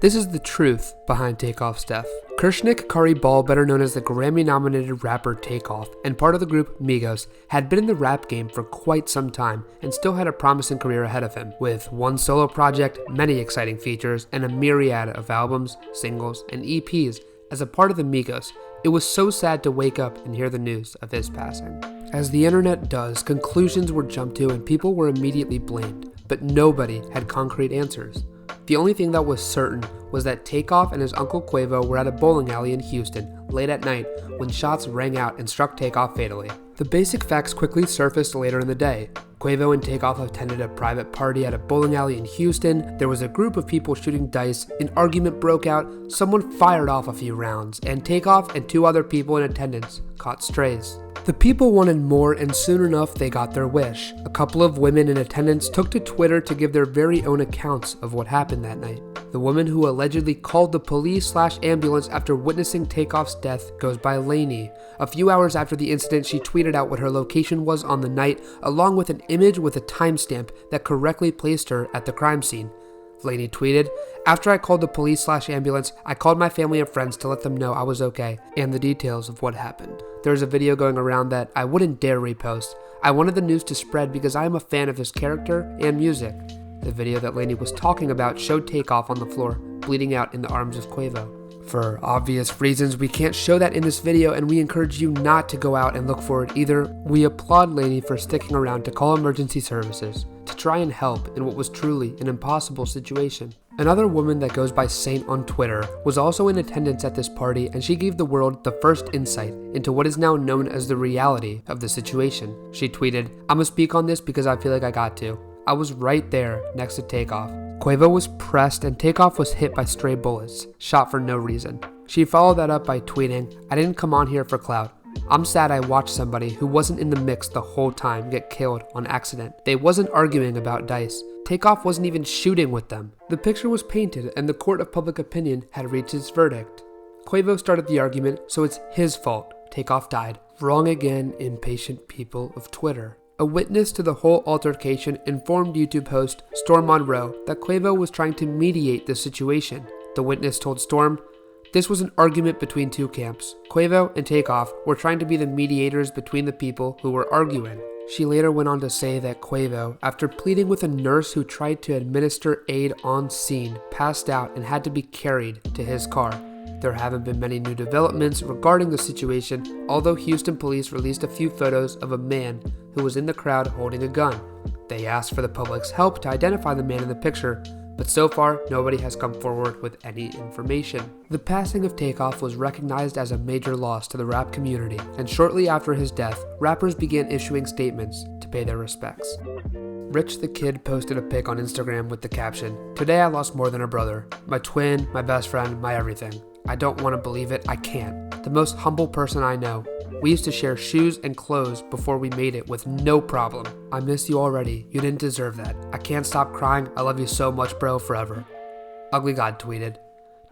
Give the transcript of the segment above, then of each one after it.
This is the truth behind Takeoff's death. Kershnik Kari Ball, better known as the Grammy-nominated rapper Takeoff, and part of the group Migos, had been in the rap game for quite some time and still had a promising career ahead of him, with one solo project, many exciting features, and a myriad of albums, singles, and EPs as a part of the Migos. It was so sad to wake up and hear the news of his passing. As the internet does, conclusions were jumped to and people were immediately blamed, but nobody had concrete answers. The only thing that was certain was that Takeoff and his uncle Quavo were at a bowling alley in Houston late at night when shots rang out and struck Takeoff fatally. The basic facts quickly surfaced later in the day. Quavo and Takeoff attended a private party at a bowling alley in Houston. There was a group of people shooting dice, an argument broke out, someone fired off a few rounds, and Takeoff and two other people in attendance caught strays. The people wanted more, and soon enough they got their wish. A couple of women in attendance took to Twitter to give their very own accounts of what happened that night. The woman who allegedly called the police/ambulance after witnessing Takeoff's death goes by Lainey. A few hours after the incident, she tweeted out what her location was on the night, along with an image with a timestamp that correctly placed her at the crime scene. Lainey tweeted, "After I called the police/ambulance, I called my family and friends to let them know I was okay and the details of what happened." There's a video going around that I wouldn't dare repost. I wanted the news to spread because I am a fan of his character and music. The video that Lainey was talking about showed Takeoff on the floor, bleeding out in the arms of Quavo. For obvious reasons, we can't show that in this video, and we encourage you not to go out and look for it either. We applaud Lainey for sticking around to call emergency services to try and help in what was truly an impossible situation. Another woman that goes by Saint on Twitter was also in attendance at this party, and she gave the world the first insight into what is now known as the reality of the situation. She tweeted, "I'ma speak on this because I feel like I got to. I was right there next to Takeoff. Quavo was pressed and Takeoff was hit by stray bullets, shot for no reason." She followed that up by tweeting, "I didn't come on here for clout. I'm sad I watched somebody who wasn't in the mix the whole time get killed on accident. They wasn't arguing about dice. Takeoff wasn't even shooting with them." The picture was painted and the court of public opinion had reached its verdict. Quavo started the argument, so it's his fault. Takeoff died. Wrong again, impatient people of Twitter. A witness to the whole altercation informed YouTube host Storm Monroe that Quavo was trying to mediate the situation. The witness told Storm, "This was an argument between two camps. Quavo and Takeoff were trying to be the mediators between the people who were arguing." She later went on to say that Quavo, after pleading with a nurse who tried to administer aid on scene, passed out and had to be carried to his car. There haven't been many new developments regarding the situation, although Houston police released a few photos of a man who was in the crowd holding a gun. They asked for the public's help to identify the man in the picture, but so far nobody has come forward with any information. The passing of Takeoff was recognized as a major loss to the rap community, and shortly after his death, rappers began issuing statements to pay their respects. Rich the Kid posted a pic on Instagram with the caption, "Today I lost more than a brother. My twin, my best friend, my everything. I don't want to believe it, I can't. The most humble person I know. We used to share shoes and clothes before we made it with no problem. I miss you already, you didn't deserve that. I can't stop crying, I love you so much bro, forever." Ugly God tweeted,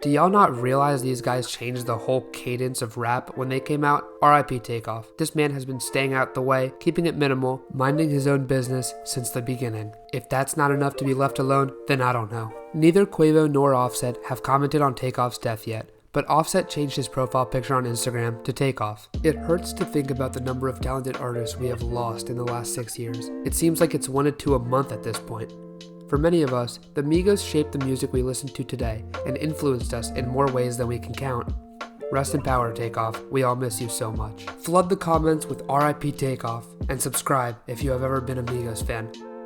"Do y'all not realize these guys changed the whole cadence of rap when they came out? RIP Takeoff. This man has been staying out the way, keeping it minimal, minding his own business since the beginning. If that's not enough to be left alone, then I don't know." Neither Quavo nor Offset have commented on Takeoff's death yet, but Offset changed his profile picture on Instagram to Takeoff. It hurts to think about the number of talented artists we have lost in the last 6 years. It seems like it's 1 to 2 a month at this point. For many of us, the Migos shaped the music we listen to today and influenced us in more ways than we can count. Rest in power, Takeoff. We all miss you so much. Flood the comments with RIP Takeoff and subscribe if you have ever been a Migos fan.